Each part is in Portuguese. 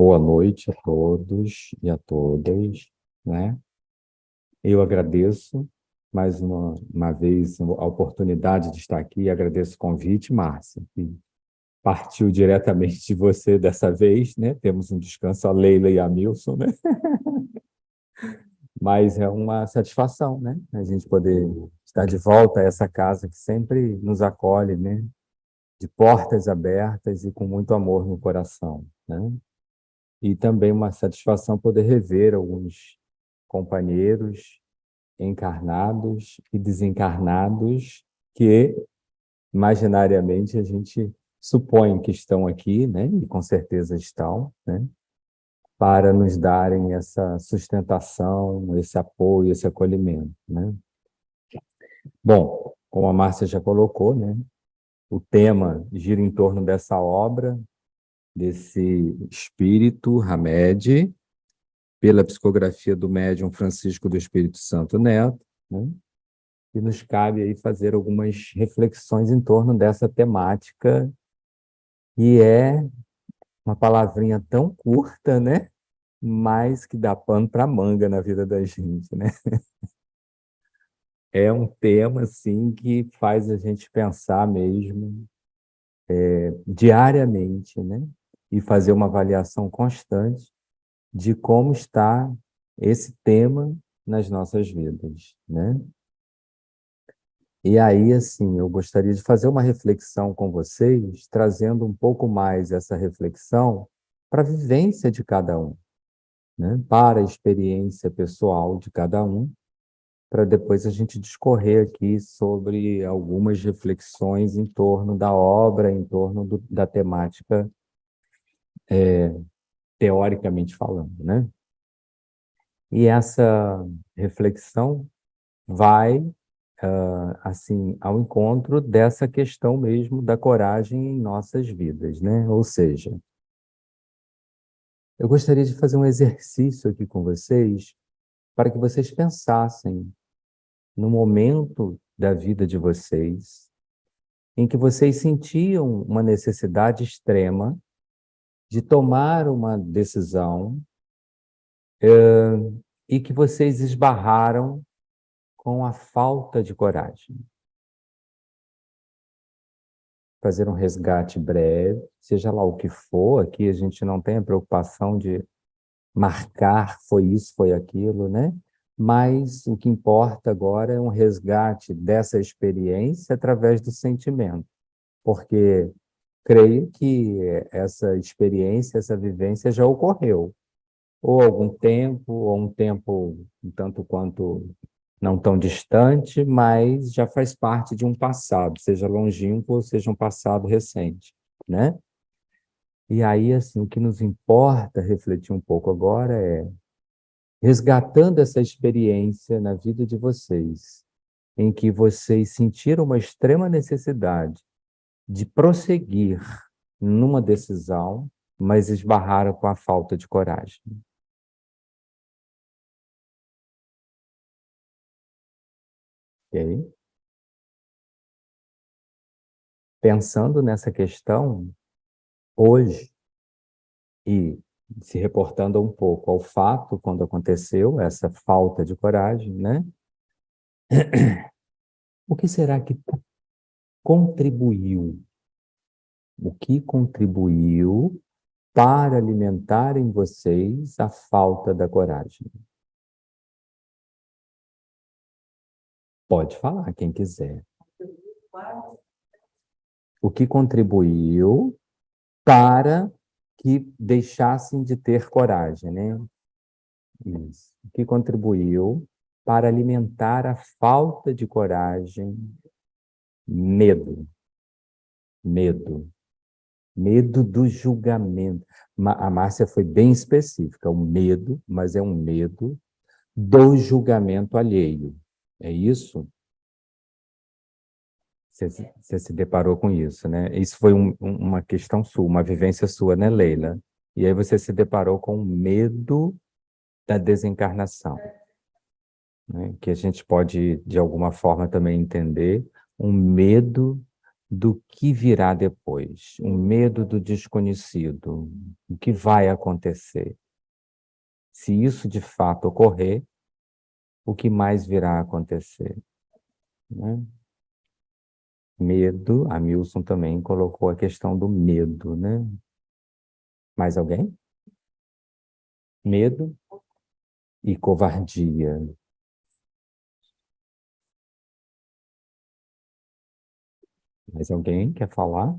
boa noite a todos e a todas, né? Eu agradeço mais uma vez a oportunidade de estar aqui, agradeço o convite, Márcia, que partiu diretamente de você dessa vez, né? Temos um descanso, a Leila e a Milson, né? Mas é uma satisfação, né? A gente poder estar de volta a essa casa que sempre nos acolhe, né? De portas abertas e com muito amor no coração, né? E também uma satisfação poder rever alguns companheiros encarnados e desencarnados que imaginariamente a gente supõe que estão aqui, né? E com certeza estão, né? Para nos darem essa sustentação, esse apoio, esse acolhimento, né? Bom, como a Márcia já colocou, né? O tema gira em torno dessa obra, desse espírito, Hamed, pela psicografia do médium Francisco do Espírito Santo Neto, né? E nos cabe aí fazer algumas reflexões em torno dessa temática, e é uma palavrinha tão curta, né? Mas que dá pano para manga na vida da gente, né? É um tema, assim, que faz a gente pensar mesmo diariamente, né? E fazer uma avaliação constante de como está esse tema nas nossas vidas, né? E aí, assim, eu gostaria de fazer uma reflexão com vocês, trazendo um pouco mais essa reflexão para a vivência de cada um, né? Para a experiência pessoal de cada um, para depois a gente discorrer aqui sobre algumas reflexões em torno da obra, em torno da temática, teoricamente falando, né? E essa reflexão vai assim, ao encontro dessa questão mesmo da coragem em nossas vidas, né? Ou seja, eu gostaria de fazer um exercício aqui com vocês para que vocês pensassem no momento da vida de vocês em que vocês sentiam uma necessidade extrema de tomar uma decisão e que vocês esbarraram com a falta de coragem. Fazer um resgate breve, seja lá o que for, aqui a gente não tem a preocupação de marcar foi isso, foi aquilo, né? Mas o que importa agora é um resgate dessa experiência através do sentimento, porque creio que essa experiência, essa vivência já ocorreu, ou há algum tempo, ou um tempo um tanto quanto não tão distante, mas já faz parte de um passado, seja longínquo ou seja um passado recente, né? E aí, assim, o que nos importa refletir um pouco agora é resgatando essa experiência na vida de vocês, em que vocês sentiram uma extrema necessidade de prosseguir numa decisão, mas esbarraram com a falta de coragem. Ok? Pensando nessa questão, hoje, e se reportando um pouco ao fato quando aconteceu essa falta de coragem, né? O que será que contribuiu? O que contribuiu para alimentar em vocês a falta da coragem? Pode falar, quem quiser. O que contribuiu para que deixassem de ter coragem, né? Isso. O que contribuiu para alimentar a falta de coragem? Medo. Medo. Medo do julgamento. A Márcia foi bem específica, o medo, mas é um medo do julgamento alheio. É isso? Você se deparou com isso, né? Isso foi uma questão sua, uma vivência sua, né, Leila? E aí você se deparou com o medo da desencarnação, né? Que a gente pode, de alguma forma, também entender um medo do que virá depois, o medo do desconhecido, o que vai acontecer. Se isso de fato ocorrer, o que mais virá a acontecer, né? Medo, a Milson também colocou a questão do medo, né? Mais alguém? Medo e covardia. Mais alguém quer falar?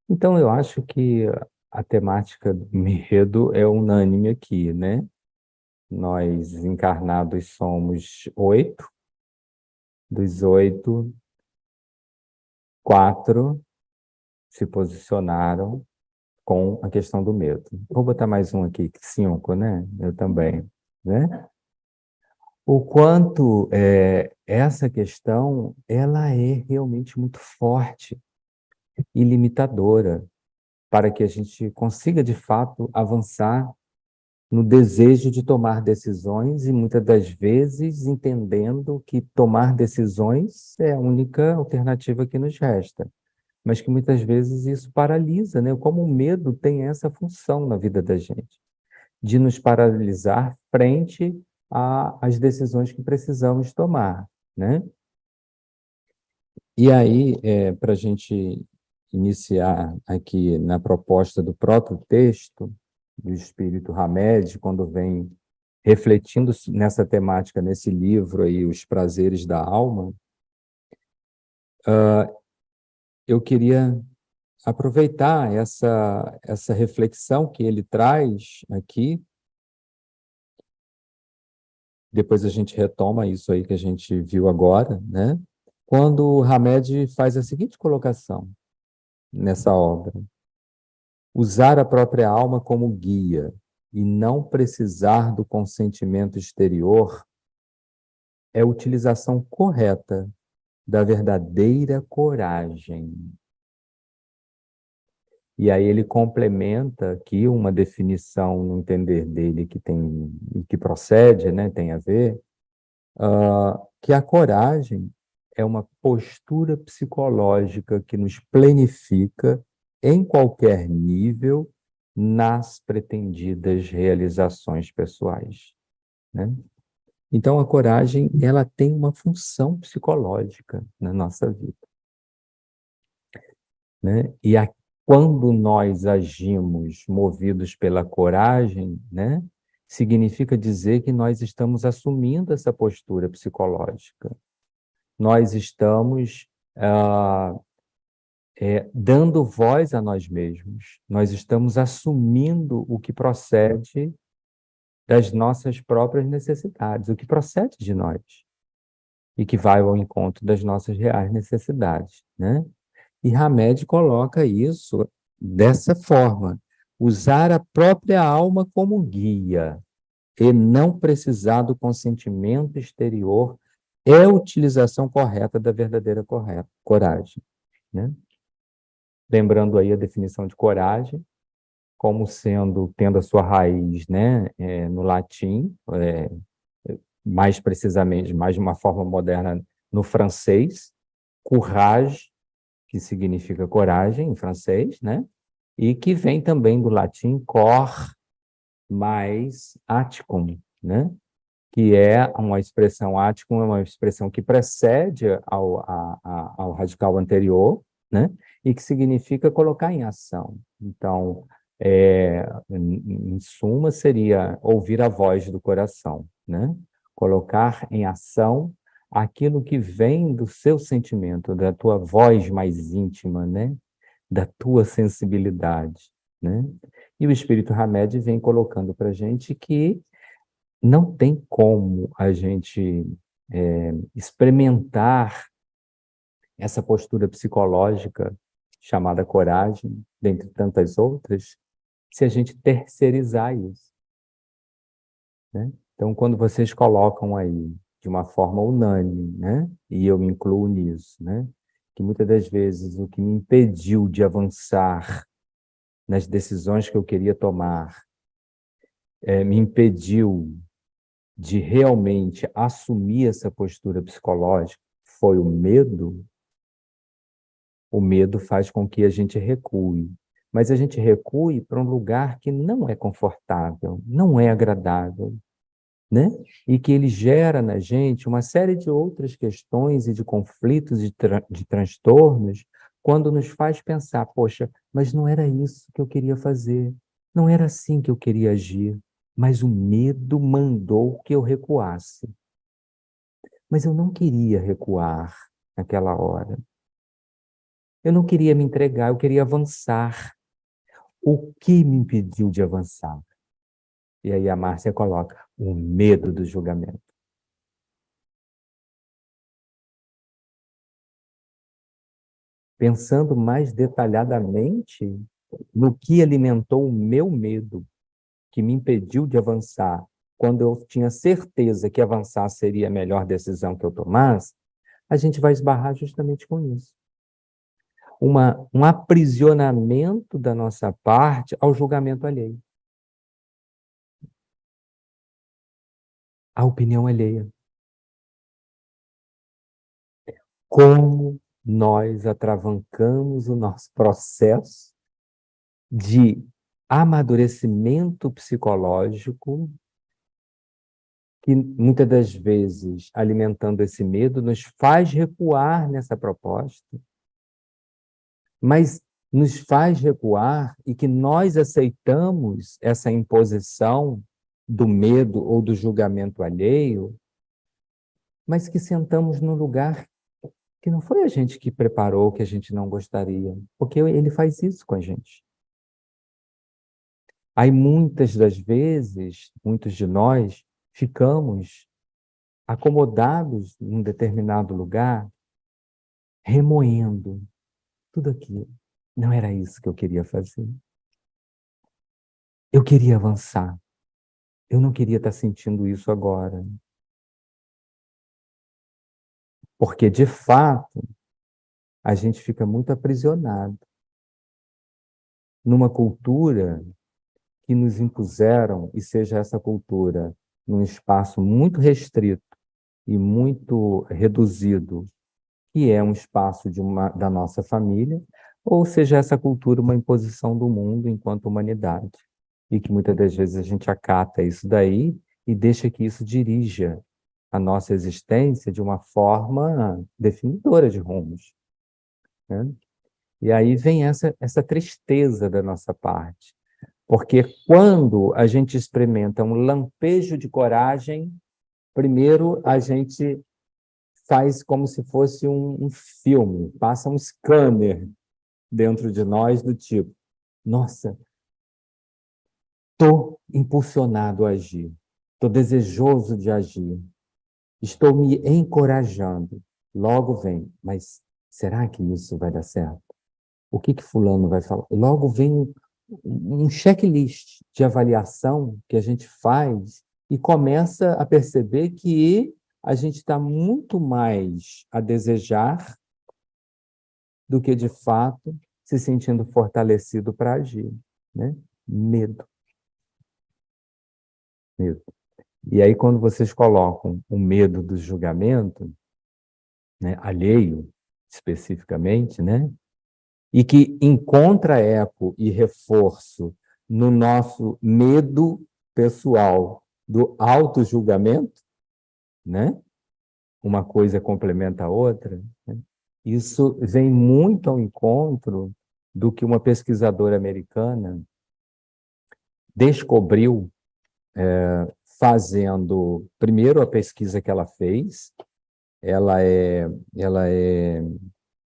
Então, eu acho que a temática do medo é unânime aqui, né? Nós encarnados somos 8, dos 8, 4 se posicionaram com a questão do medo. Vou botar mais um aqui, 5, né? Eu também, né? O quanto essa questão, ela é realmente muito forte e limitadora para que a gente consiga, de fato, avançar no desejo de tomar decisões e, muitas das vezes, entendendo que tomar decisões é a única alternativa que nos resta. Mas que, muitas vezes, isso paralisa, né? Como o medo tem essa função na vida da gente, de nos paralisar frente às decisões que precisamos tomar, né? E aí, para a gente iniciar aqui na proposta do próprio texto, do Espírito Hamed, quando vem refletindo nessa temática, nesse livro aí, Os Prazeres da Alma, eu queria aproveitar essa reflexão que ele traz aqui, depois a gente retoma isso aí que a gente viu agora, né? Quando o Hamed faz a seguinte colocação nessa obra: usar a própria alma como guia e não precisar do consentimento exterior é a utilização correta da verdadeira coragem. E aí ele complementa aqui uma definição no entender dele que procede, né, tem a ver, que a coragem é uma postura psicológica que nos plenifica em qualquer nível nas pretendidas realizações pessoais, né? Então, a coragem, ela tem uma função psicológica na nossa vida, né? Quando nós agimos movidos pela coragem, né, significa dizer que nós estamos assumindo essa postura psicológica. Nós estamos dando voz a nós mesmos. Nós estamos assumindo o que procede das nossas próprias necessidades, o que procede de nós e que vai ao encontro das nossas reais necessidades, né? E Hamed coloca isso dessa forma: usar a própria alma como guia e não precisar do consentimento exterior é a utilização correta da verdadeira coragem, né? Lembrando aí a definição de coragem como tendo a sua raiz, né, no latim, mais precisamente, mais de uma forma moderna, no francês, courage, que significa coragem em francês, né? E que vem também do latim cor mais aticum, né? Que é uma expressão aticum, é uma expressão que precede ao radical anterior, né? E que significa colocar em ação. Então, em suma, seria ouvir a voz do coração, né? Colocar em ação aquilo que vem do seu sentimento, da tua voz mais íntima, né? Da tua sensibilidade, né? E o Espírito Hamed vem colocando para a gente que não tem como a gente experimentar essa postura psicológica chamada coragem, dentre tantas outras, se a gente terceirizar isso, né? Então, quando vocês colocam aí de uma forma unânime, né? E eu me incluo nisso, né? Que muitas das vezes o que me impediu de avançar nas decisões que eu queria tomar, me impediu de realmente assumir essa postura psicológica foi o medo faz com que a gente recue. Mas a gente recue para um lugar que não é confortável, não é agradável, né? E que ele gera na gente uma série de outras questões e de conflitos, de transtornos, quando nos faz pensar, poxa, mas não era isso que eu queria fazer, não era assim que eu queria agir, mas o medo mandou que eu recuasse. Mas eu não queria recuar naquela hora. Eu não queria me entregar, eu queria avançar. O que me impediu de avançar? E aí a Márcia coloca o medo do julgamento. Pensando mais detalhadamente no que alimentou o meu medo, que me impediu de avançar, quando eu tinha certeza que avançar seria a melhor decisão que eu tomasse, a gente vai esbarrar justamente com isso. Um aprisionamento da nossa parte ao julgamento alheio, à opinião alheia. Como nós atravancamos o nosso processo de amadurecimento psicológico, que muitas das vezes, alimentando esse medo, nos faz recuar nessa proposta, mas nos faz recuar e que nós aceitamos essa imposição do medo ou do julgamento alheio, mas que sentamos num lugar que não foi a gente que preparou, que a gente não gostaria, porque ele faz isso com a gente. Aí muitas das vezes, muitos de nós ficamos acomodados num determinado lugar, remoendo tudo aquilo. Não era isso que eu queria fazer. Eu queria avançar. Eu não queria estar sentindo isso agora. Porque, de fato, a gente fica muito aprisionado numa cultura que nos impuseram, e seja essa cultura num espaço muito restrito e muito reduzido, que é um espaço da nossa família, ou seja essa cultura uma imposição do mundo enquanto humanidade. E que muitas das vezes a gente acata isso daí e deixa que isso dirija a nossa existência de uma forma definidora de rumos, né? E aí vem essa tristeza da nossa parte, porque quando a gente experimenta um lampejo de coragem, primeiro a gente faz como se fosse um filme, passa um scanner dentro de nós do tipo, nossa, estou impulsionado a agir, estou desejoso de agir, estou me encorajando. Logo vem, mas será que isso vai dar certo? O que fulano vai falar? Logo vem um checklist de avaliação que a gente faz e começa a perceber que a gente está muito mais a desejar do que, de fato, se sentindo fortalecido para agir, né? Medo. Medo. E aí, quando vocês colocam o medo do julgamento, né, alheio, especificamente, né, e que encontra eco e reforço no nosso medo pessoal do auto-julgamento, né? Uma coisa complementa a outra, né? Isso vem muito ao encontro do que uma pesquisadora americana descobriu fazendo, primeiro, a pesquisa que ela fez. Ela é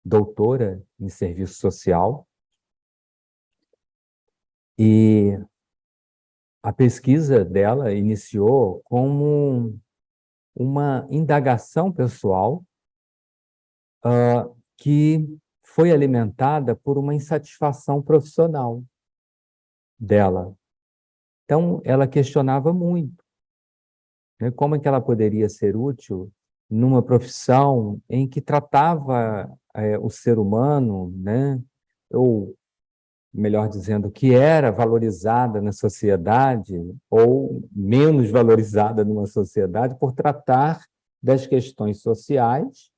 doutora em serviço social e a pesquisa dela iniciou como uma indagação pessoal que foi alimentada por uma insatisfação profissional dela. Então, ela questionava muito, né, como é que ela poderia ser útil numa profissão em que tratava o ser humano, né, ou melhor dizendo, que era valorizada na sociedade ou menos valorizada numa sociedade por tratar das questões sociais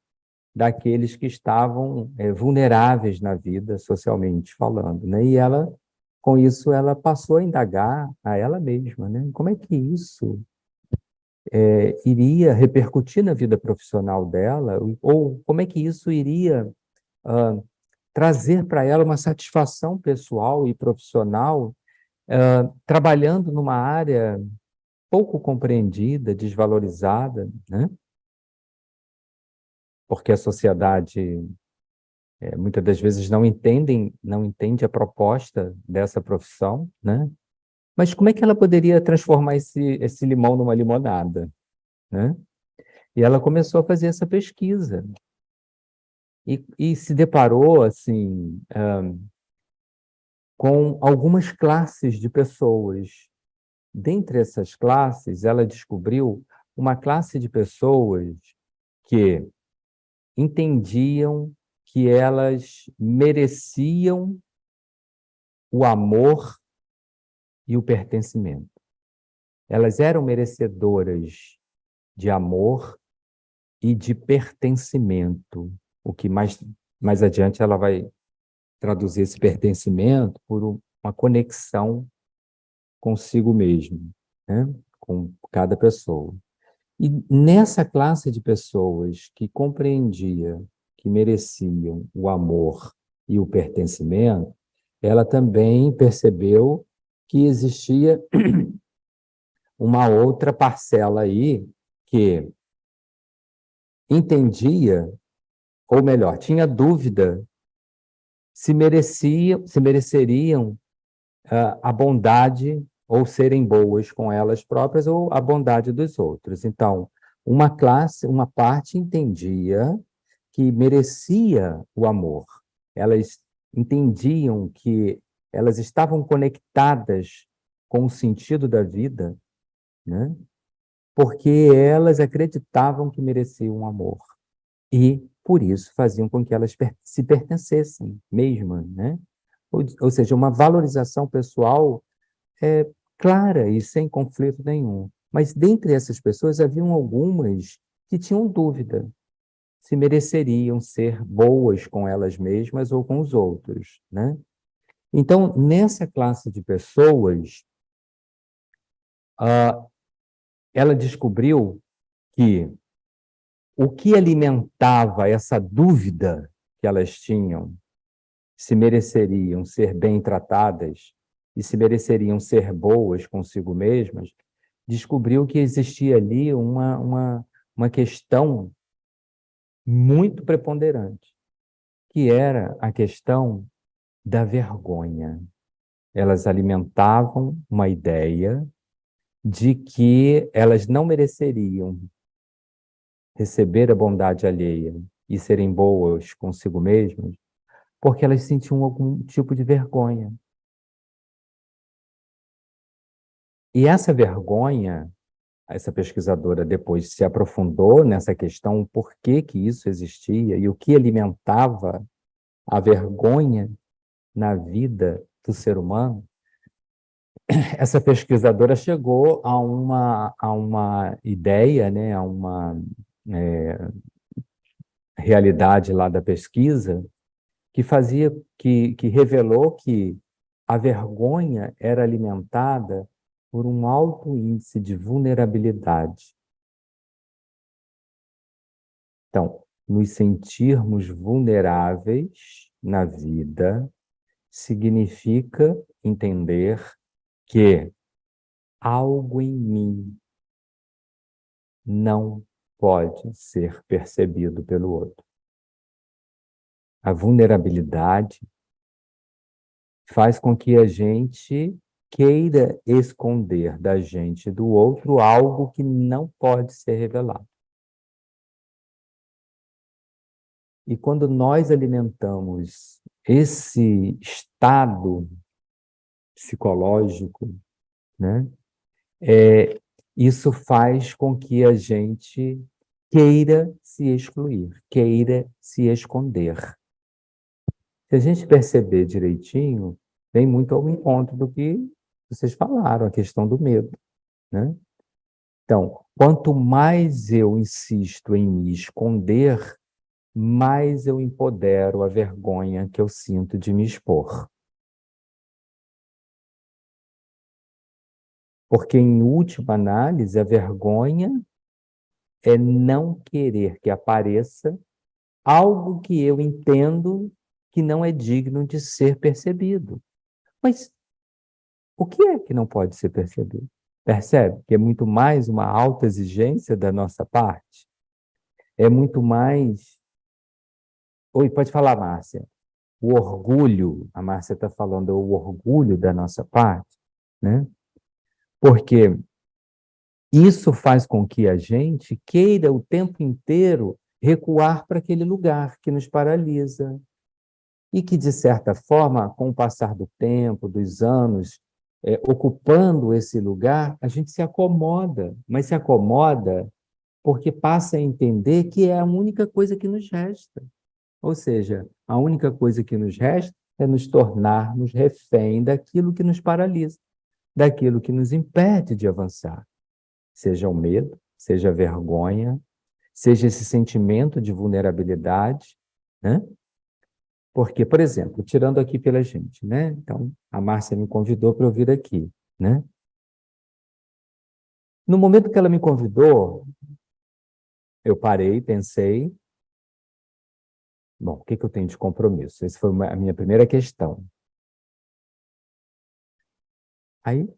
daqueles que estavam vulneráveis na vida, socialmente falando, né? E ela, com isso, ela passou a indagar a ela mesma, né? Como é que isso iria repercutir na vida profissional dela, ou como é que isso iria trazer para ela uma satisfação pessoal e profissional, trabalhando numa área pouco compreendida, desvalorizada, né? Porque a sociedade muitas das vezes não entende a proposta dessa profissão, né? Mas como é que ela poderia transformar esse limão numa limonada, né? E ela começou a fazer essa pesquisa e se deparou assim com algumas classes de pessoas. Dentre essas classes, ela descobriu uma classe de pessoas que entendiam que elas mereciam o amor e o pertencimento. Elas eram merecedoras de amor e de pertencimento, o que mais adiante ela vai traduzir esse pertencimento por uma conexão consigo mesmo, né? Com cada pessoa. E nessa classe de pessoas que compreendia que mereciam o amor e o pertencimento, ela também percebeu que existia uma outra parcela aí que entendia, ou melhor, tinha dúvida se mereceriam a bondade ou serem boas com elas próprias ou a bondade dos outros. Então, uma parte entendia que merecia o amor. Elas entendiam que elas estavam conectadas com o sentido da vida, né? Porque elas acreditavam que mereciam o amor. E, por isso, faziam com que elas se pertencessem mesmo, né? Ou seja, uma valorização pessoal clara e sem conflito nenhum. Mas dentre essas pessoas haviam algumas que tinham dúvida se mereceriam ser boas com elas mesmas ou com os outros, né? Então, nessa classe de pessoas, ela descobriu que o que alimentava essa dúvida que elas tinham, se mereceriam ser bem tratadas e se mereceriam ser boas consigo mesmas, descobriu que existia ali uma questão muito preponderante, que era a questão da vergonha. Elas alimentavam uma ideia de que elas não mereceriam receber a bondade alheia e serem boas consigo mesmas, porque elas sentiam algum tipo de vergonha. E essa vergonha, essa pesquisadora depois se aprofundou nessa questão, por que que isso existia e o que alimentava a vergonha na vida do ser humano. Essa pesquisadora chegou a uma ideia, né, a uma realidade lá da pesquisa, que revelou que a vergonha era alimentada por um alto índice de vulnerabilidade. Então, nos sentirmos vulneráveis na vida significa entender que algo em mim não pode ser percebido pelo outro. A vulnerabilidade faz com que a gente queira esconder da gente e do outro algo que não pode ser revelado. E quando nós alimentamos esse estado psicológico, né, isso faz com que a gente queira se excluir, queira se esconder. Se a gente perceber direitinho, vem muito ao encontro do que vocês falaram, a questão do medo, né? Então, quanto mais eu insisto em me esconder, mais eu empodero a vergonha que eu sinto de me expor. Porque, em última análise, a vergonha é não querer que apareça algo que eu entendo que não é digno de ser percebido. Mas o que é que não pode ser percebido? Percebe que é muito mais uma autoexigência da nossa parte? É muito mais... Oi, pode falar, Márcia. O orgulho, a Márcia está falando, o orgulho da nossa parte, né? Porque isso faz com que a gente queira o tempo inteiro recuar para aquele lugar que nos paralisa. E que, de certa forma, com o passar do tempo, dos anos, ocupando esse lugar, a gente se acomoda, mas se acomoda porque passa a entender que é a única coisa que nos resta. Ou seja, a única coisa que nos resta é nos tornarmos refém daquilo que nos paralisa, daquilo que nos impede de avançar. Seja o medo, seja a vergonha, seja esse sentimento de vulnerabilidade, né? Porque, por exemplo, tirando aqui pela gente, né? Então, a Márcia me convidou para eu vir aqui, né? No momento que ela me convidou, eu parei, pensei, bom, o que eu tenho de compromisso? Essa foi a minha primeira questão. Aí,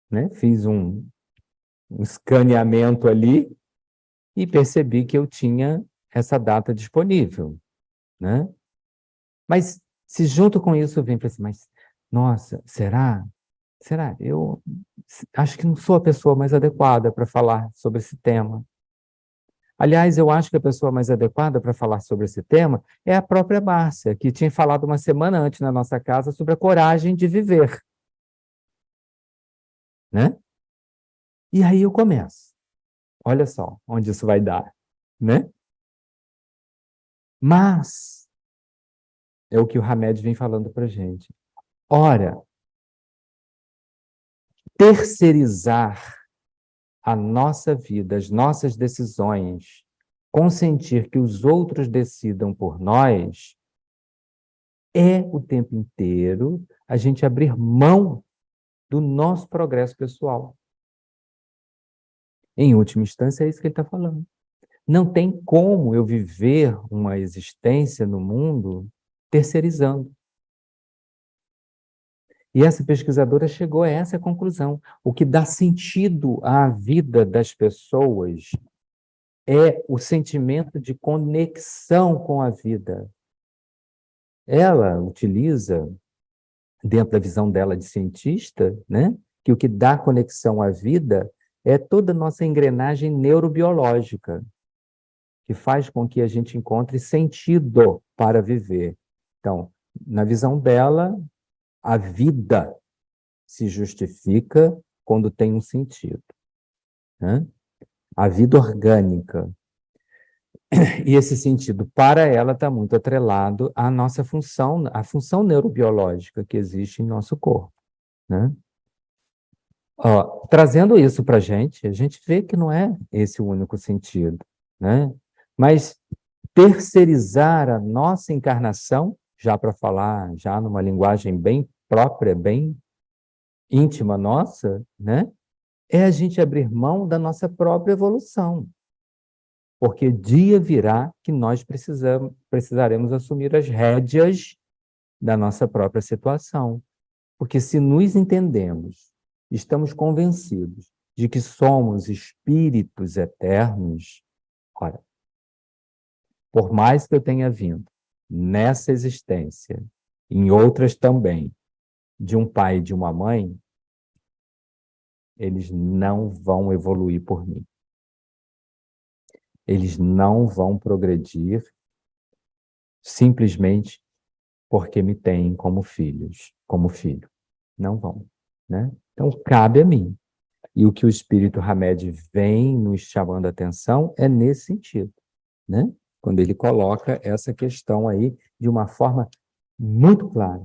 né, fiz um escaneamento ali e percebi que eu tinha essa data disponível, né? Mas se junto com isso eu vim para assim, mas, nossa, será? Será? Eu acho que não sou a pessoa mais adequada para falar sobre esse tema. Aliás, eu acho que a pessoa mais adequada para falar sobre esse tema é a própria Márcia, que tinha falado uma semana antes na nossa casa sobre a coragem de viver, né? E aí eu começo. Olha só onde isso vai dar, né? Mas é o que o Hamed vem falando para gente. Ora, terceirizar a nossa vida, as nossas decisões, consentir que os outros decidam por nós, é o tempo inteiro a gente abrir mão do nosso progresso pessoal. Em última instância, é isso que ele está falando. Não tem como eu viver uma existência no mundo terceirizando. E essa pesquisadora chegou a essa conclusão. O que dá sentido à vida das pessoas é o sentimento de conexão com a vida. Ela utiliza, dentro da visão dela de cientista, né, que o que dá conexão à vida é toda a nossa engrenagem neurobiológica, que faz com que a gente encontre sentido para viver. Então, na visão dela, a vida se justifica quando tem um sentido, né? A vida orgânica. E esse sentido, para ela, está muito atrelado à nossa função, à função neurobiológica que existe em nosso corpo, né? Ó, trazendo isso para a gente vê que não é esse o único sentido, né? Mas terceirizar a nossa encarnação, já para falar, já numa linguagem bem própria, bem íntima nossa, né? É a gente abrir mão da nossa própria evolução. Porque dia virá que nós precisaremos assumir as rédeas da nossa própria situação. Porque se nos entendemos, estamos convencidos de que somos espíritos eternos, ora, por mais que eu tenha vindo nessa existência, em outras também, de um pai e de uma mãe, eles não vão evoluir por mim. Eles não vão progredir simplesmente porque me têm como filhos, como filho. Não vão, né? Então, cabe a mim. E o que o Espírito Hamed vem nos chamando a atenção é nesse sentido, né? Quando ele coloca essa questão aí de uma forma muito clara.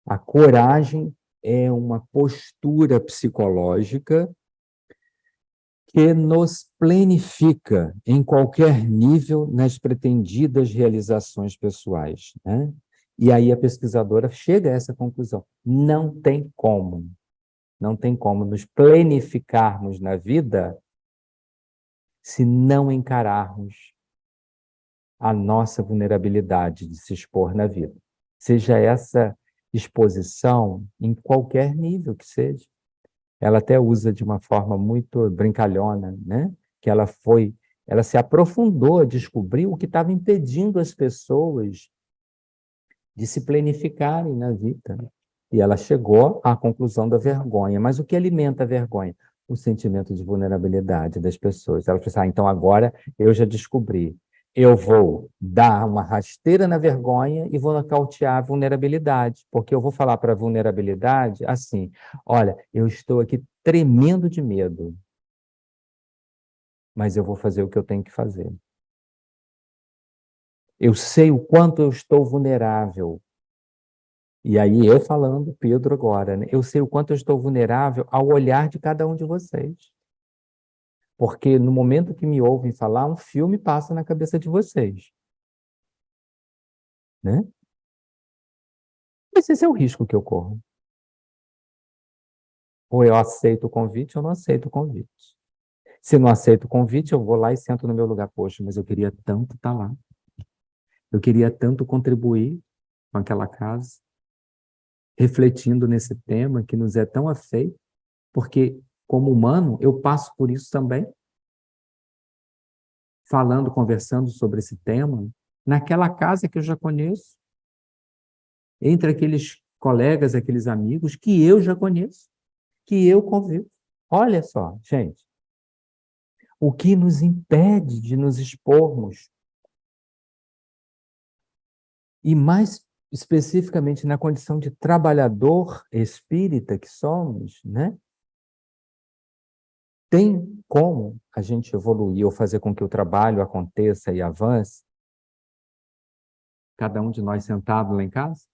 A coragem é uma postura psicológica que nos plenifica em qualquer nível nas pretendidas realizações pessoais, né? E aí a pesquisadora chega a essa conclusão: não tem como nos plenificarmos na vida se não encararmos a nossa vulnerabilidade de se expor na vida. Seja essa exposição em qualquer nível que seja. Ela até usa de uma forma muito brincalhona, né? Que ela se aprofundou, descobriu o que estava impedindo as pessoas de se planificarem na vida. E ela chegou à conclusão da vergonha. Mas o que alimenta a vergonha? O sentimento de vulnerabilidade das pessoas. Ela falou assim, então agora eu já descobri. Eu vou dar uma rasteira na vergonha e vou nocautear a vulnerabilidade, porque eu vou falar para a vulnerabilidade assim, olha, eu estou aqui tremendo de medo, mas eu vou fazer o que eu tenho que fazer. Eu sei o quanto eu estou vulnerável. E aí eu falando, Pedro agora, né? Eu sei o quanto eu estou vulnerável ao olhar de cada um de vocês. Porque no momento que me ouvem falar, um filme passa na cabeça de vocês, né? Mas esse é o risco que eu corro. Ou eu aceito o convite ou não aceito o convite. Se não aceito o convite, eu vou lá e sento no meu lugar. Poxa, mas eu queria tanto estar lá. Eu queria tanto contribuir com aquela casa, refletindo nesse tema que nos é tão afeito, porque, como humano, eu passo por isso também, falando, conversando sobre esse tema, naquela casa que eu já conheço, entre aqueles colegas, aqueles amigos que eu já conheço, que eu convivo. Olha só, gente, o que nos impede de nos expormos, e mais especificamente na condição de trabalhador espírita que somos, né? Tem como a gente evoluir ou fazer com que o trabalho aconteça e avance, cada um de nós sentado lá em casa?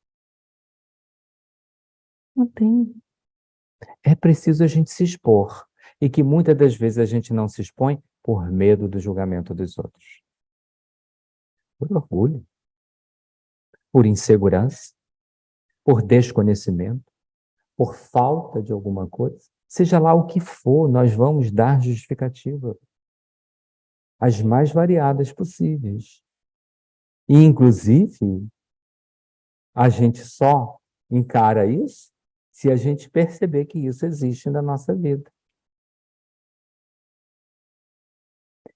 Não tem. É preciso a gente se expor. E que muitas das vezes a gente não se expõe por medo do julgamento dos outros. Por orgulho, por insegurança, por desconhecimento, por falta de alguma coisa. Seja lá o que for, nós vamos dar justificativa, as mais variadas possíveis. E, inclusive, a gente só encara isso se a gente perceber que isso existe na nossa vida.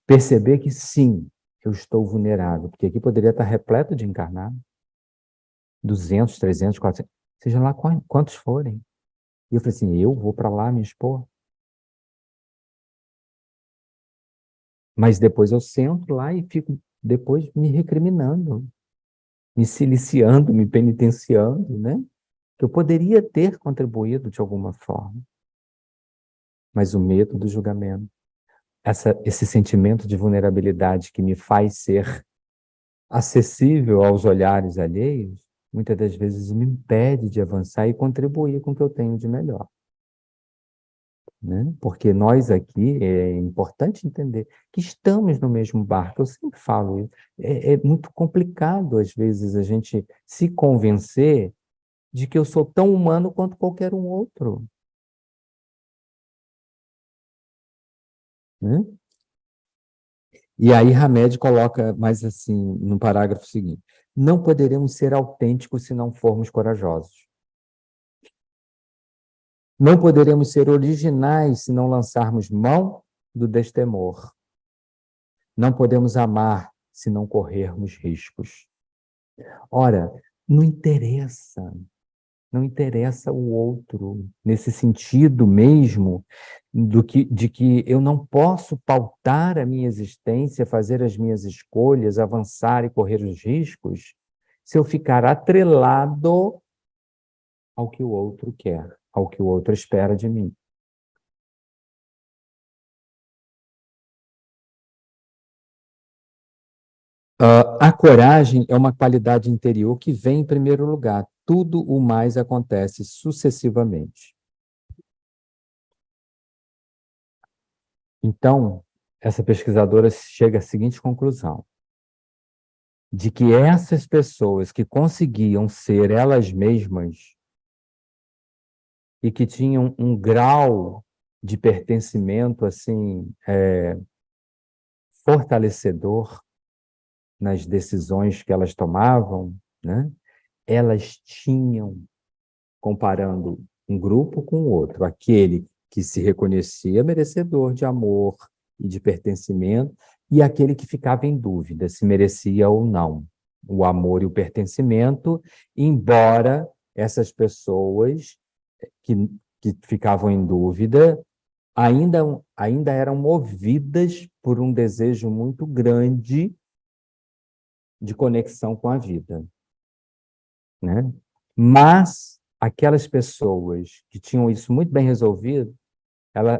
Perceber que sim, eu estou vulnerável, porque aqui poderia estar repleto de encarnados, 200, 300, 400, seja lá quantos forem. E eu falei assim, eu vou para lá me expor? Mas depois eu sento lá e fico depois me recriminando, me siliciando, me penitenciando, né? Que eu poderia ter contribuído de alguma forma. Mas o medo do julgamento, esse sentimento de vulnerabilidade que me faz ser acessível aos olhares alheios, muitas das vezes me impede de avançar e contribuir com o que eu tenho de melhor. Né? Porque nós aqui, é importante entender que estamos no mesmo barco, eu sempre falo isso. É muito complicado, às vezes, a gente se convencer de que eu sou tão humano quanto qualquer um outro. Né? E aí Hamed coloca mais assim, no parágrafo seguinte, não poderemos ser autênticos se não formos corajosos. Não poderemos ser originais se não lançarmos mão do destemor. Não podemos amar se não corrermos riscos. Ora, não interessa, não interessa o outro, nesse sentido mesmo, de que eu não posso pautar a minha existência, fazer as minhas escolhas, avançar e correr os riscos, se eu ficar atrelado ao que o outro quer, ao que o outro espera de mim. A coragem é uma qualidade interior que vem em primeiro lugar. tudo o mais acontece sucessivamente. Então, essa pesquisadora chega à seguinte conclusão: de que essas pessoas que conseguiam ser elas mesmas e que tinham um grau de pertencimento assim fortalecedor nas decisões que elas tomavam, né? Elas tinham, comparando um grupo com o outro, aquele que se reconhecia merecedor de amor e de pertencimento, e aquele que ficava em dúvida se merecia ou não o amor e o pertencimento, embora essas pessoas que, que ficavam em dúvida ainda eram movidas por um desejo muito grande de conexão com a vida, né? Mas aquelas pessoas que tinham isso muito bem resolvido, ela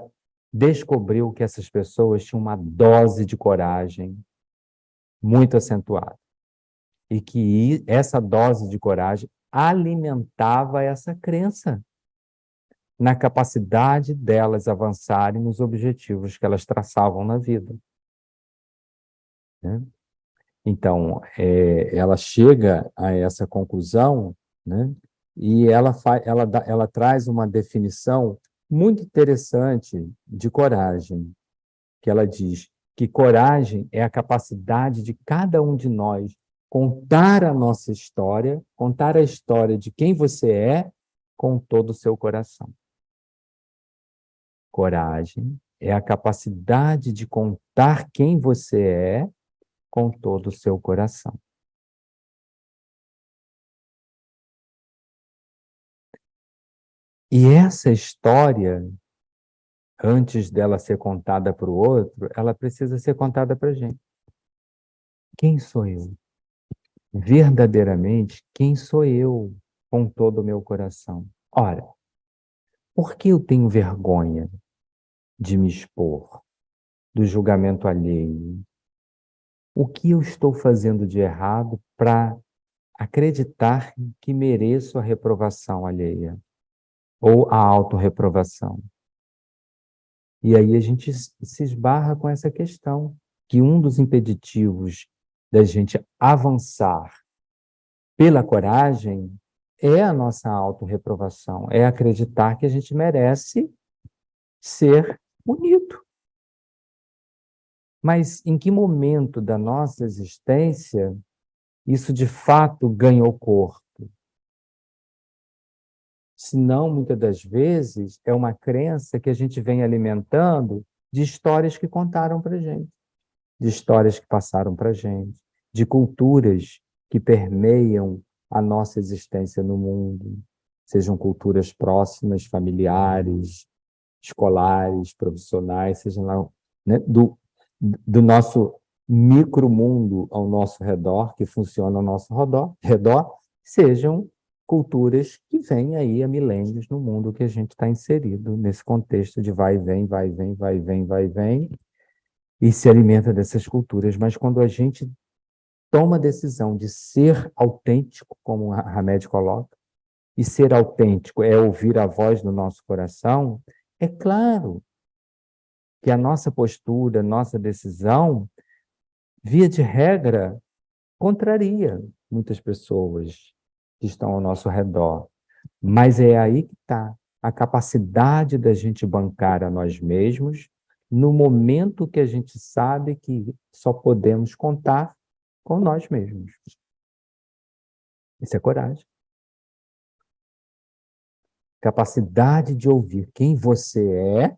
descobriu que essas pessoas tinham uma dose de coragem muito acentuada e que essa dose de coragem alimentava essa crença na capacidade delas avançarem nos objetivos que elas traçavam na vida, né? Então, ela chega a essa conclusão, né? E ela traz uma definição muito interessante de coragem, que ela diz que coragem é a capacidade de cada um de nós contar a nossa história, contar a história de quem você é com todo o seu coração. Coragem é a capacidade de contar quem você é com todo o seu coração. E essa história, antes dela ser contada para o outro, ela precisa ser contada para a gente. Quem sou eu? Verdadeiramente, quem sou eu com todo o meu coração? Ora, por que eu tenho vergonha de me expor, do julgamento alheio? O que eu estou fazendo de errado para acreditar que mereço a reprovação alheia ou a autorreprovação? E aí a gente se esbarra com essa questão, que um dos impeditivos da gente avançar pela coragem é a nossa autorreprovação, é acreditar que a gente merece ser punido. Mas em que momento da nossa existência isso de fato ganhou corpo? Senão, muitas das vezes, é uma crença que a gente vem alimentando de histórias que contaram para a gente, de histórias que passaram para a gente, de culturas que permeiam a nossa existência no mundo, sejam culturas próximas, familiares, escolares, profissionais, sejam lá, né, do nosso micromundo ao nosso redor, que funciona ao nosso redor, sejam culturas que vêm aí há milênios no mundo que a gente está inserido, nesse contexto de vai e vem, vai e vem, vai e vem, vai e vem, e se alimenta dessas culturas. Mas quando a gente toma a decisão de ser autêntico, como a Hamed coloca, e ser autêntico é ouvir a voz do nosso coração, é claro que a nossa postura, nossa decisão, via de regra, contraria muitas pessoas que estão ao nosso redor. Mas é aí que está a capacidade da gente bancar a nós mesmos no momento que a gente sabe que só podemos contar com nós mesmos. Isso é coragem. Capacidade de ouvir quem você é,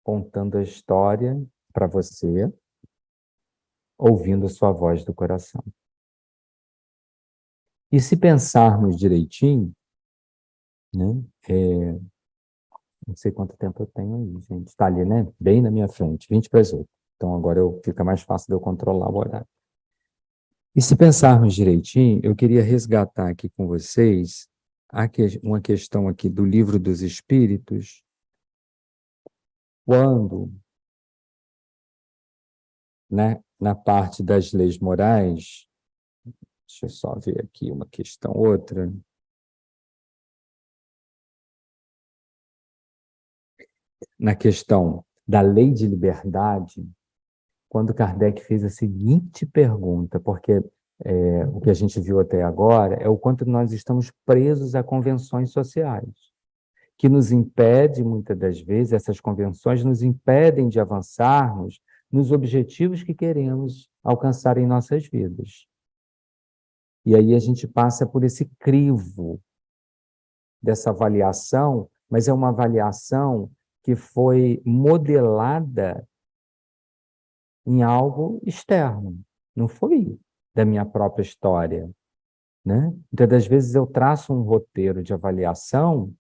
contando a história para você, ouvindo a sua voz do coração. E se pensarmos direitinho, né? Não sei quanto tempo eu tenho aí, gente. Está ali, né? Bem na minha frente, 20 para as 8. Então agora fica mais fácil de eu controlar o horário. E se pensarmos direitinho, eu queria resgatar aqui com vocês uma questão aqui do Livro dos Espíritos, quando, né, na parte das leis morais, Deixa eu só ver aqui uma questão, outra. Na questão da lei de liberdade, quando Kardec fez a seguinte pergunta, porque o que a gente viu até agora é o quanto nós estamos presos a convenções sociais, que nos impede, muitas das vezes, essas convenções nos impedem de avançarmos nos objetivos que queremos alcançar em nossas vidas. E aí a gente passa por esse crivo dessa avaliação, mas é uma avaliação que foi modelada em algo externo, não foi da minha própria história, né? Muitas das vezes eu traço um roteiro de avaliação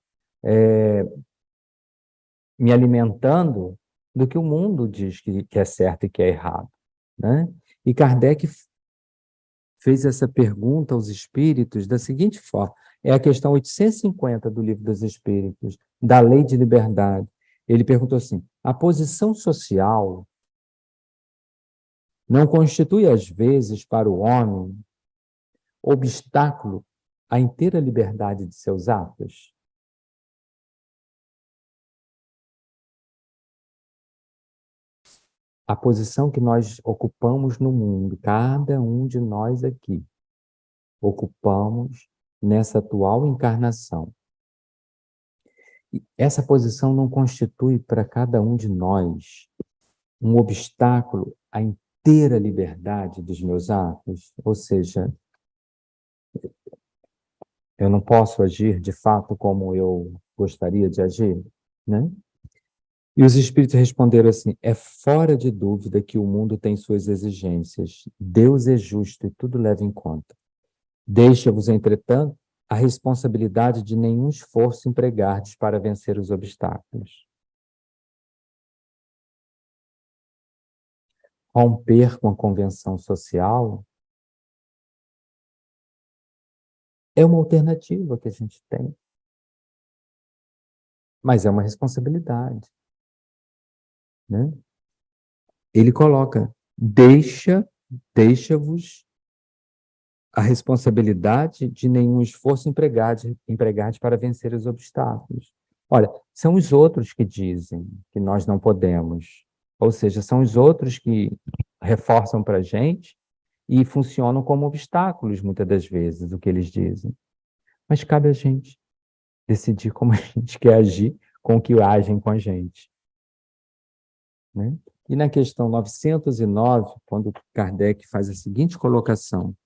me alimentando do que o mundo diz que é certo e que é errado, né? E Kardec fez essa pergunta aos espíritos da seguinte forma, é a questão 850 do Livro dos Espíritos, da Lei de Liberdade. Ele perguntou assim, a posição social não constitui, às vezes, para o homem, obstáculo à inteira liberdade de seus atos? A posição que nós ocupamos no mundo, cada um de nós aqui, ocupamos nessa atual encarnação. E essa posição não constitui para cada um de nós um obstáculo à inteira liberdade dos meus atos? Ou seja, eu não posso agir de fato como eu gostaria de agir, né? E os espíritos responderam assim: é fora de dúvida que o mundo tem suas exigências. Deus é justo e tudo leva em conta. Deixa-vos, entretanto, a responsabilidade de nenhum esforço empregardes para vencer os obstáculos. Romper com a convenção social é uma alternativa que a gente tem, mas é uma responsabilidade, né? Ele coloca: deixa-vos a responsabilidade de nenhum esforço empregado para vencer os obstáculos. Olha, são os outros que dizem que nós não podemos, ou seja, são os outros que reforçam para a gente e funcionam como obstáculos, muitas das vezes, o que eles dizem. Mas cabe a gente decidir como a gente quer agir com o que agem com a gente, né? E na questão 909, quando Kardec faz a seguinte colocação: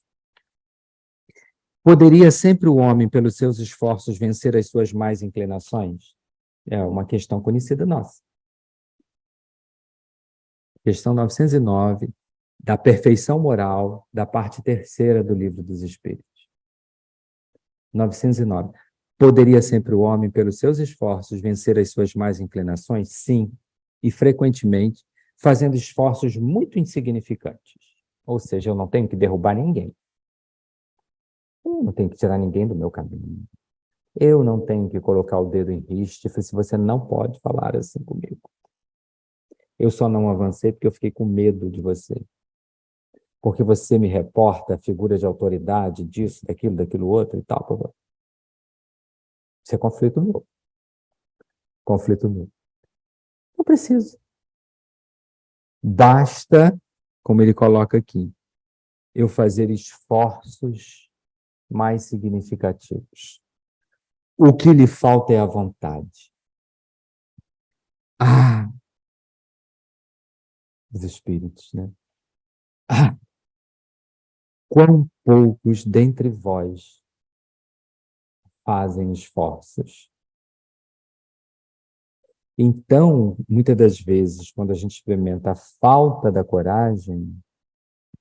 poderia sempre o homem, pelos seus esforços, vencer as suas más inclinações? É uma questão conhecida nossa. Questão 909, da perfeição moral, da parte terceira do Livro dos Espíritos. 909. Poderia sempre o homem, pelos seus esforços, vencer as suas más inclinações? Sim, e frequentemente, fazendo esforços muito insignificantes. Ou seja, eu não tenho que derrubar ninguém. Eu não tenho que tirar ninguém do meu caminho. Eu não tenho que colocar o dedo em riste, se você não pode falar assim comigo. Eu só não avancei porque eu fiquei com medo de você. Porque você me reporta a figura de autoridade disso, daquilo outro e tal. Isso é conflito meu. Conflito meu. Não preciso. Basta, como ele coloca aqui, eu fazer esforços mais significativos. O que lhe falta é a vontade. Ah, os espíritos, né? Ah, quão poucos dentre vós fazem esforços. Então, muitas das vezes, quando a gente experimenta a falta da coragem,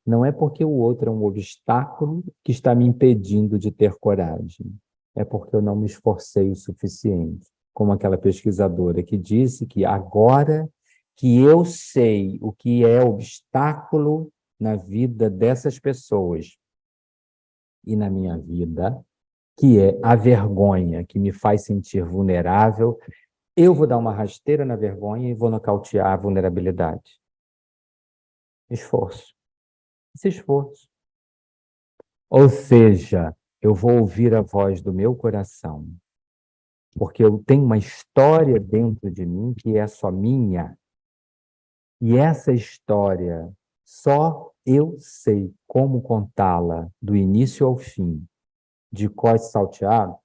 não é porque o outro é um obstáculo que está me impedindo de ter coragem. É porque eu não me esforcei o suficiente. Como aquela pesquisadora que disse que agora que eu sei o que é obstáculo na vida dessas pessoas e na minha vida, que é a vergonha que me faz sentir vulnerável, eu vou dar uma rasteira na vergonha e vou nocautear a vulnerabilidade. Esforço. Esse esforço. Ou seja, eu vou ouvir a voz do meu coração, porque eu tenho uma história dentro de mim que é só minha, e essa história só eu sei como contá-la do início ao fim, de cós salteado,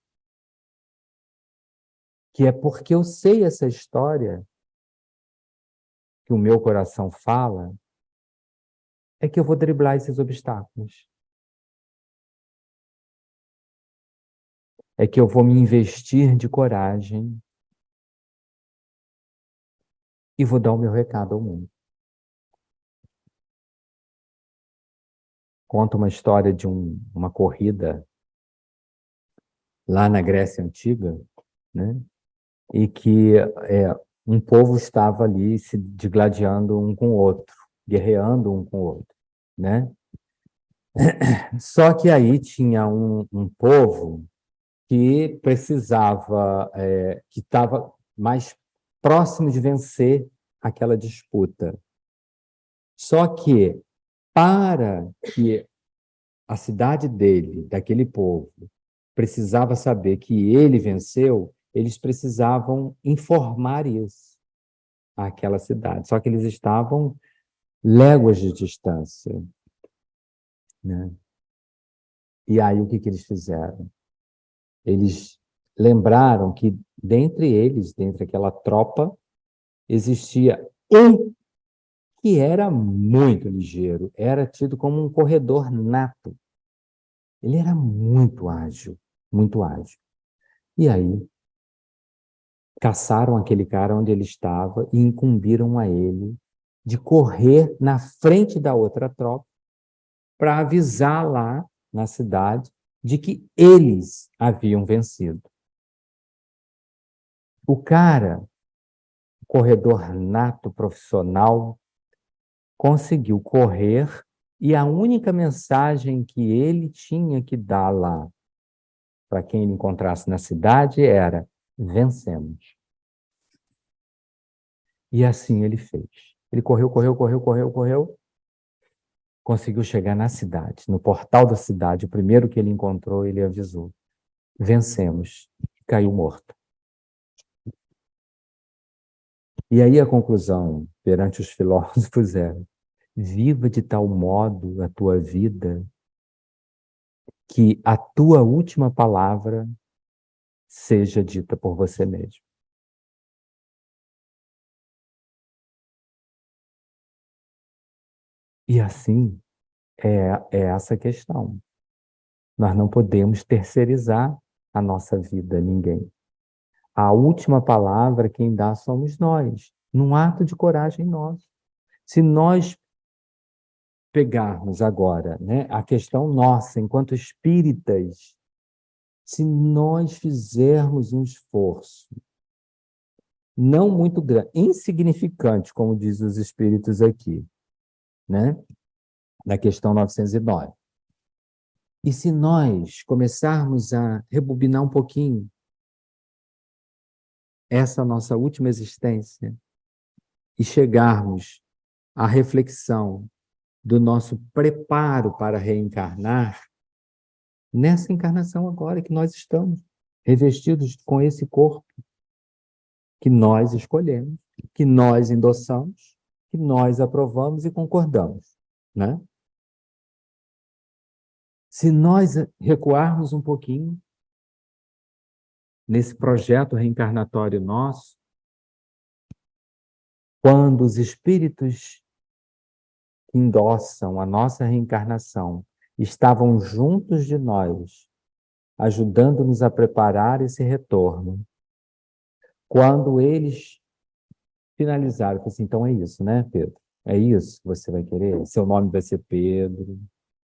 que é porque eu sei essa história que o meu coração fala, é que eu vou driblar esses obstáculos. É que eu vou me investir de coragem e vou dar o meu recado ao mundo. Conta uma história de uma corrida lá na Grécia Antiga, né? E que um povo estava ali se digladiando um com o outro, guerreando um com o outro, né? Só que aí tinha um povo que precisava, que estava mais próximo de vencer aquela disputa. Só que para que a cidade dele, daquele povo, precisava saber que ele venceu, eles precisavam informar isso àquela cidade. Só que eles estavam léguas de distância, né? E aí o que eles fizeram? Eles lembraram que dentre eles, dentre aquela tropa, existia um que era muito ligeiro, era tido como um corredor nato. Ele era muito ágil, muito ágil. E aí caçaram aquele cara onde ele estava e incumbiram a ele de correr na frente da outra tropa para avisar lá na cidade de que eles haviam vencido. O cara, corredor nato profissional, conseguiu correr e a única mensagem que ele tinha que dar lá para quem ele encontrasse na cidade era: vencemos. E assim ele fez. Ele correu, correu, correu, correu, correu, conseguiu chegar na cidade, no portal da cidade. O primeiro que ele encontrou, ele avisou: vencemos. E caiu morto. E aí a conclusão perante os filósofos era: viva de tal modo a tua vida que a tua última palavra seja dita por você mesmo. E assim é essa questão. Nós não podemos terceirizar a nossa vida a ninguém. A última palavra quem dá somos nós, num ato de coragem nosso. Se nós pegarmos agora, né, a questão nossa, enquanto espíritas, se nós fizermos um esforço, não muito grande, insignificante, como diz os espíritos aqui, né, na questão 909. E se nós começarmos a rebobinar um pouquinho essa nossa última existência e chegarmos à reflexão do nosso preparo para reencarnar, nessa encarnação agora que nós estamos, revestidos com esse corpo que nós escolhemos, que nós endossamos, que nós aprovamos e concordamos, né? Se nós recuarmos um pouquinho nesse projeto reencarnatório nosso, quando os espíritos que endossam a nossa reencarnação estavam juntos de nós, ajudando-nos a preparar esse retorno, quando eles finalizaram, eu falei assim: então é isso, né, Pedro? É isso que você vai querer? Seu nome vai ser Pedro,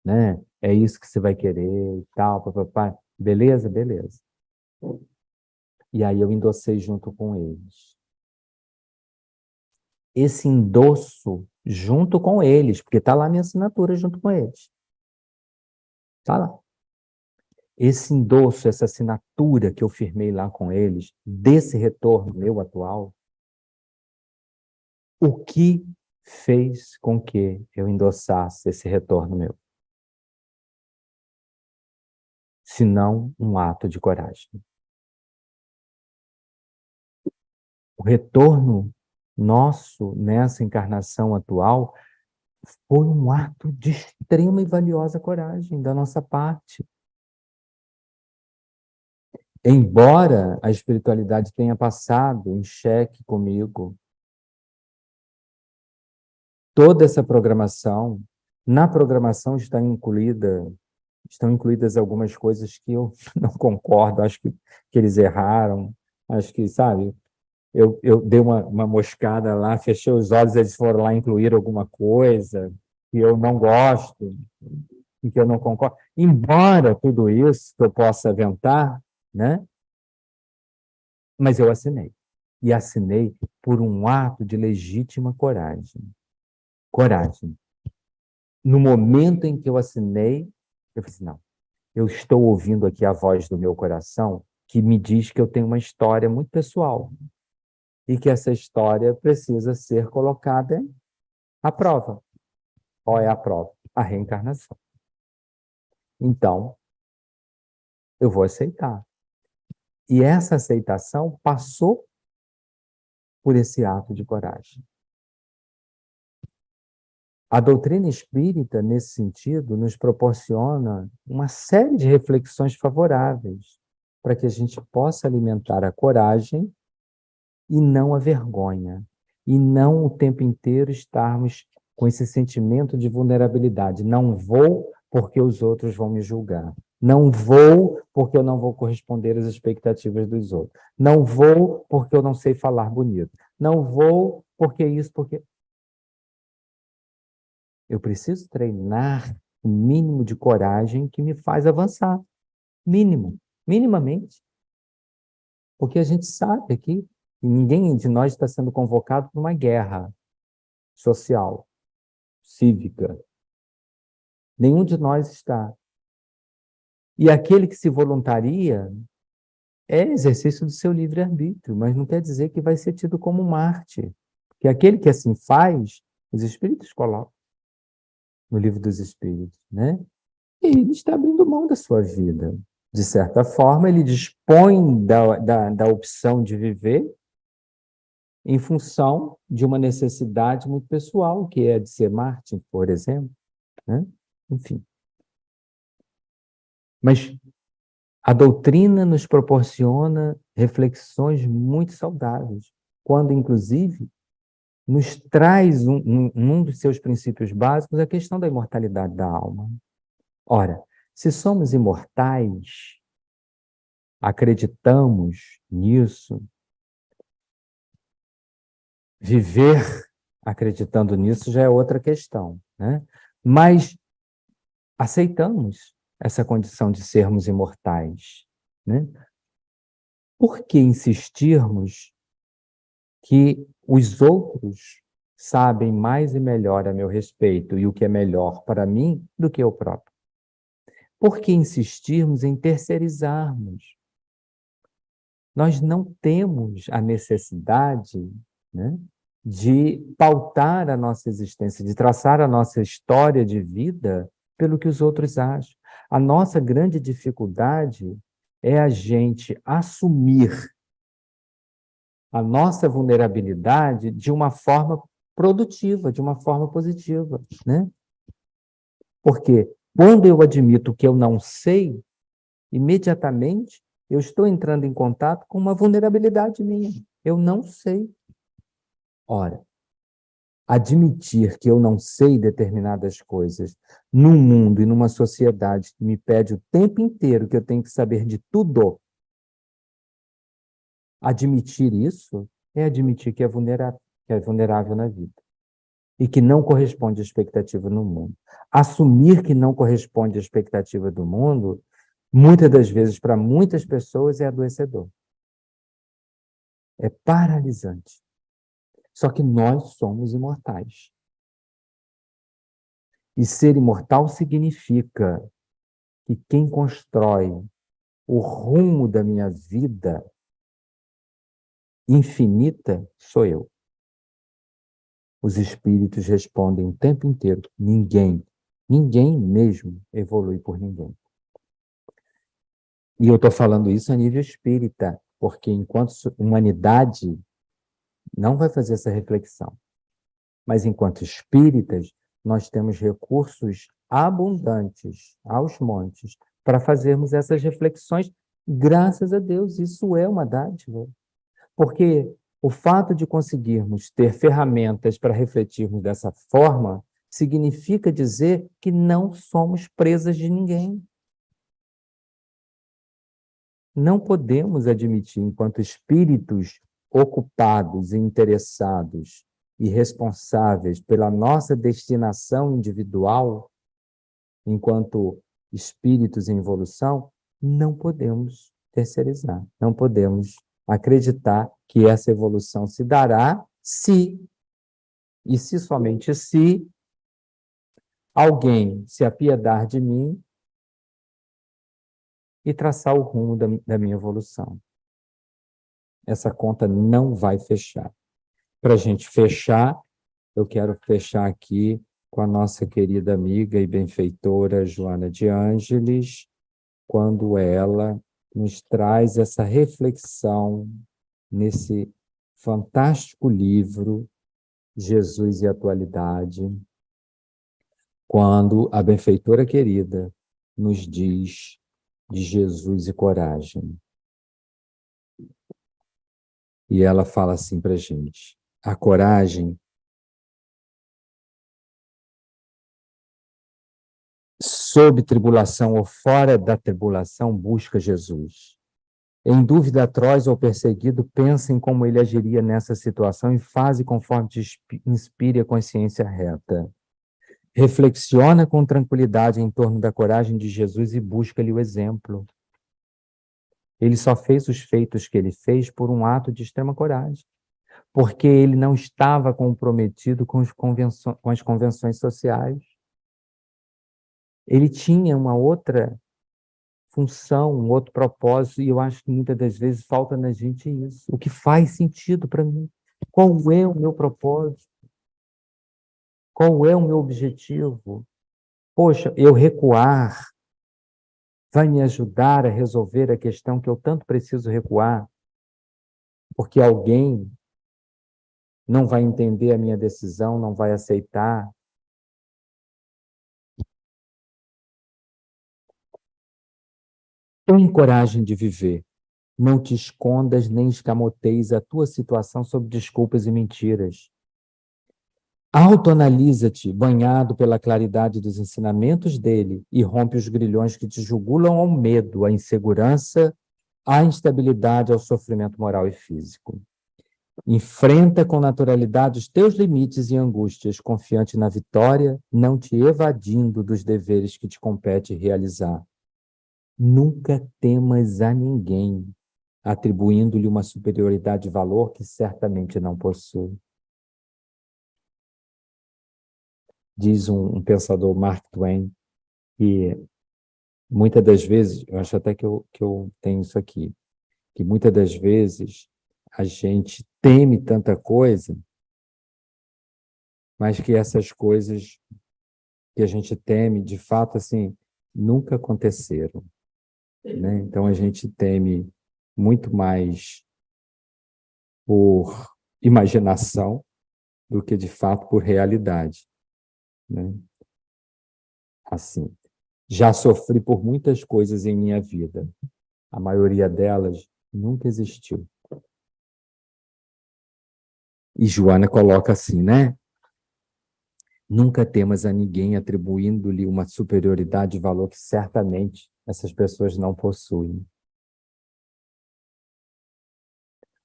né? É isso que você vai querer e tal, papapá. Beleza? Beleza. E aí eu endossei junto com eles. Esse endosso junto com eles, porque está lá a minha assinatura junto com eles. Está lá. Esse endosso, essa assinatura que eu firmei lá com eles, desse retorno meu atual, o que fez com que eu endossasse esse retorno meu? senão um ato de coragem. O retorno nosso nessa encarnação atual foi um ato de extrema e valiosa coragem da nossa parte. Embora a espiritualidade tenha passado em xeque comigo, toda essa programação, na programação estão incluídas algumas coisas que eu não concordo, acho que eles erraram, acho que, sabe, eu dei uma moscada lá, fechei os olhos, eles foram lá incluir alguma coisa que eu não gosto e que eu não concordo. Embora tudo isso que eu possa aventar, né? Mas eu assinei. E assinei por um ato de legítima coragem. Coragem. No momento em que eu assinei, eu falei assim, não, eu estou ouvindo aqui a voz do meu coração que me diz que eu tenho uma história muito pessoal e que essa história precisa ser colocada à prova. Qual é a prova? A reencarnação. Então, eu vou aceitar. E essa aceitação passou por esse ato de coragem. A doutrina espírita, nesse sentido, nos proporciona uma série de reflexões favoráveis para que a gente possa alimentar a coragem e não a vergonha, e não o tempo inteiro estarmos com esse sentimento de vulnerabilidade. Não vou porque os outros vão me julgar. Não vou porque eu não vou corresponder às expectativas dos outros. Não vou porque eu não sei falar bonito. Não vou porque isso, porque... Eu preciso treinar o mínimo de coragem que me faz avançar. Mínimo, minimamente. Porque a gente sabe aqui que ninguém de nós está sendo convocado para uma guerra social, cívica. Nenhum de nós está. E aquele que se voluntaria é exercício do seu livre-arbítrio, mas não quer dizer que vai ser tido como mártir. Porque aquele que assim faz, os espíritos colocam no livro dos espíritos, né? E ele está abrindo mão da sua vida. De certa forma, ele dispõe da opção de viver em função de uma necessidade muito pessoal, que é de ser mártir, por exemplo, né? Enfim. Mas a doutrina nos proporciona reflexões muito saudáveis, quando, inclusive, nos traz um dos seus princípios básicos a questão da imortalidade da alma. Ora, se somos imortais, acreditamos nisso, viver acreditando nisso já é outra questão, né? Mas aceitamos essa condição de sermos imortais, né? Por que insistirmos que os outros sabem mais e melhor a meu respeito e o que é melhor para mim do que eu próprio? Por que insistirmos em terceirizarmos? Nós não temos a necessidade, né, de pautar a nossa existência, de traçar a nossa história de vida pelo que os outros acham. A nossa grande dificuldade é a gente assumir a nossa vulnerabilidade de uma forma produtiva, de uma forma positiva, né? Porque quando eu admito que eu não sei, imediatamente eu estou entrando em contato com uma vulnerabilidade minha. Eu não sei. Ora, admitir que eu não sei determinadas coisas num mundo e numa sociedade que me pede o tempo inteiro que eu tenho que saber de tudo, admitir isso é admitir que é vulnerável na vida e que não corresponde à expectativa no mundo. Assumir que não corresponde à expectativa do mundo, muitas das vezes, para muitas pessoas, é adoecedor. É paralisante. Só que nós somos imortais. E ser imortal significa que quem constrói o rumo da minha vida infinita sou eu. Os espíritos respondem o tempo inteiro: ninguém mesmo evolui por ninguém. E eu estou falando isso a nível espírita, porque enquanto humanidade não vai fazer essa reflexão. Mas enquanto espíritas, nós temos recursos abundantes aos montes para fazermos essas reflexões. Graças a Deus, isso é uma dádiva. Porque o fato de conseguirmos ter ferramentas para refletirmos dessa forma significa dizer que não somos presas de ninguém. Não podemos admitir, enquanto espíritos ocupados e interessados e responsáveis pela nossa destinação individual, enquanto espíritos em evolução, não podemos terceirizar, não podemos acreditar que essa evolução se dará se, e se somente se, alguém se apiedar de mim e traçar o rumo da minha evolução. Essa conta não vai fechar. Para a gente fechar, eu quero fechar aqui com a nossa querida amiga e benfeitora Joana de Ângeles, quando ela nos traz essa reflexão nesse fantástico livro, Jesus e a Atualidade, quando a benfeitora querida nos diz de Jesus e coragem. E ela fala assim para a gente: a coragem, sob tribulação ou fora da tribulação, busca Jesus. Em dúvida atroz ou perseguido, pensa em como ele agiria nessa situação e faze conforme te inspire a consciência reta. Reflexiona com tranquilidade em torno da coragem de Jesus e busca-lhe o exemplo. Ele só fez os feitos que ele fez por um ato de extrema coragem, porque ele não estava comprometido com as convenções sociais. Ele tinha uma outra função, um outro propósito, e eu acho que muitas das vezes falta na gente isso. O que faz sentido para mim? Qual é o meu propósito? Qual é o meu objetivo? Poxa, eu recuar vai me ajudar a resolver a questão que eu tanto preciso recuar, porque alguém não vai entender a minha decisão, não vai aceitar. Tem coragem de viver. Não te escondas nem escamoteis a tua situação sob desculpas e mentiras. Autoanalisa-te, banhado pela claridade dos ensinamentos dele, e rompe os grilhões que te jugulam ao medo, à insegurança, à instabilidade, ao sofrimento moral e físico. Enfrenta com naturalidade os teus limites e angústias, confiante na vitória, não te evadindo dos deveres que te compete realizar. Nunca temas a ninguém, atribuindo-lhe uma superioridade de valor que certamente não possui. Diz um pensador, Mark Twain, que muitas das vezes, eu acho até que eu tenho isso aqui, que muitas das vezes a gente teme tanta coisa, mas que essas coisas que a gente teme, de fato, assim, nunca aconteceram, né? Então a gente teme muito mais por imaginação do que, de fato, por realidade, né? Assim, já sofri por muitas coisas em minha vida. A maioria delas nunca existiu. E Joana coloca assim, né? Nunca temas a ninguém atribuindo-lhe uma superioridade de valor que certamente essas pessoas não possuem.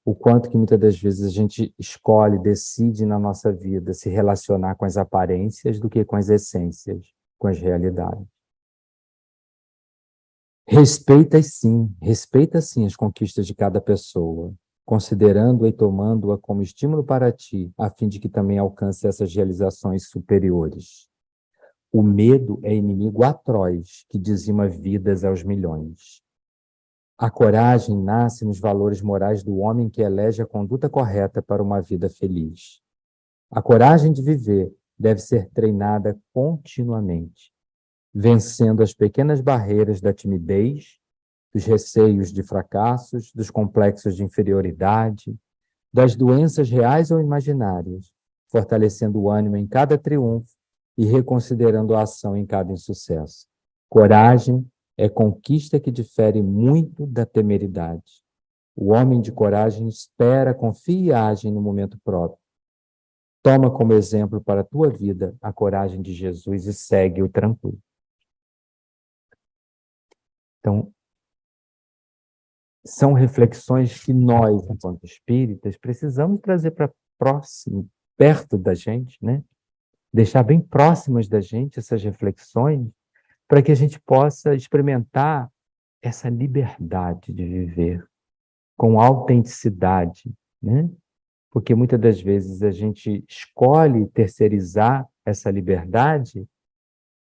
O quanto que muitas das vezes a gente escolhe, decide na nossa vida se relacionar com as aparências do que com as essências, com as realidades. Respeita sim as conquistas de cada pessoa, considerando-a e tomando-a como estímulo para ti, a fim de que também alcance essas realizações superiores. O medo é inimigo atroz que dizima vidas aos milhões. A coragem nasce nos valores morais do homem que elege a conduta correta para uma vida feliz. A coragem de viver deve ser treinada continuamente, vencendo as pequenas barreiras da timidez dos receios de fracassos, dos complexos de inferioridade, das doenças reais ou imaginárias, fortalecendo o ânimo em cada triunfo e reconsiderando a ação em cada insucesso. Coragem é conquista que difere muito da temeridade. O homem de coragem espera, confia e age no momento próprio. Toma como exemplo para a tua vida a coragem de Jesus e segue-o tranquilo. Então, são reflexões que nós, enquanto espíritas, precisamos trazer para próximo, perto da gente, né? Deixar bem próximas da gente essas reflexões, para que a gente possa experimentar essa liberdade de viver com autenticidade, né? Porque muitas das vezes a gente escolhe terceirizar essa liberdade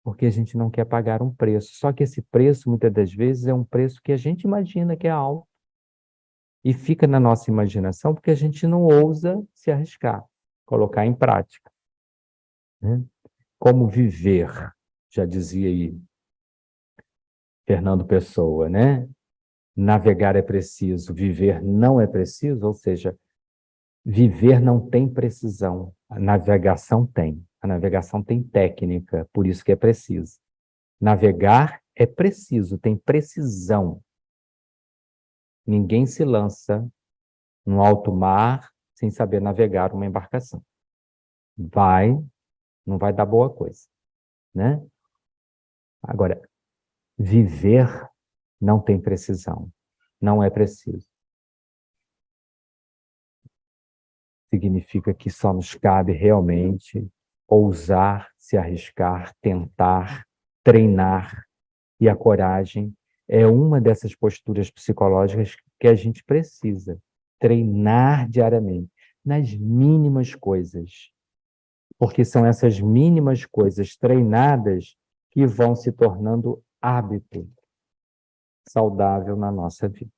porque a gente não quer pagar um preço. Só que esse preço, muitas das vezes, é um preço que a gente imagina que é alto e fica na nossa imaginação porque a gente não ousa se arriscar, colocar em prática, né? Como viver, já dizia aí Fernando Pessoa, né? Navegar é preciso, viver não é preciso, ou seja, viver não tem precisão, a navegação tem. A navegação tem técnica, por isso que é preciso. Navegar é preciso, tem precisão. Ninguém se lança no alto mar sem saber navegar uma embarcação. Não vai dar boa coisa, né? Agora, viver não tem precisão, não é preciso. Significa que só nos cabe realmente ousar, se arriscar, tentar, treinar. E a coragem é uma dessas posturas psicológicas que a gente precisa treinar diariamente, nas mínimas coisas. Porque são essas mínimas coisas treinadas que vão se tornando hábito saudável na nossa vida.